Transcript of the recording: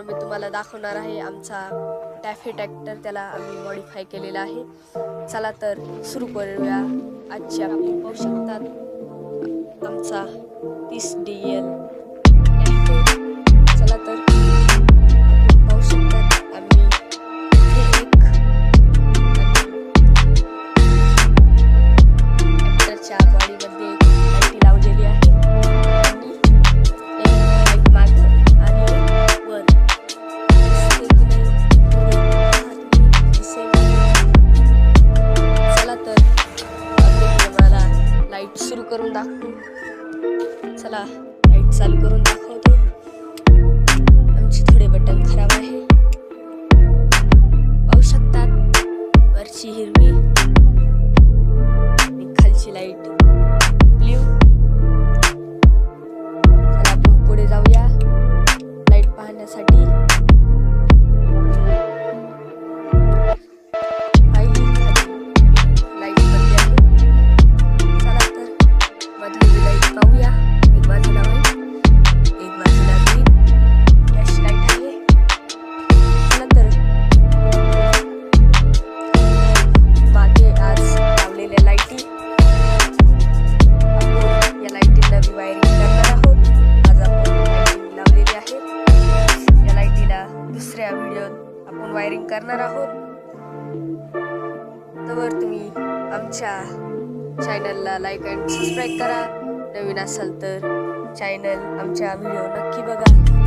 मित्रांनो, मी तुम्हाला दाखवणार आहे आमचा टॅफे ट्रॅक्टर. त्याला आम्ही मॉडिफाय केलेला आहे. चला तर सुरू करूया आजची आपली. पाहू शकतात आमचा 30 DL टॅफे. चला तर आपण पाहू शकतात आम्ही ट्रॅक्टरच्या बॉडीमध्ये लाईटी लावलेली आहे. सुरू करून दाखवू. चला लाईट चालू करून दाखवतो. आमचे थोडे बटन खराब आहे. पाहू शकतात वरची हिरवी आणि खालची लाईट ब्ल्यू. चला आपण पुढे जाऊया लाईट पाहण्यासाठी. दुसऱ्या व्हिडिओत आपण वायरिंग करणार आहोत. तर तुम्ही आमच्या चॅनलला लाईक अँड सबस्क्राईब करा. नवीन असाल तर चॅनल आमच्या व्हिडिओ नक्की बघा.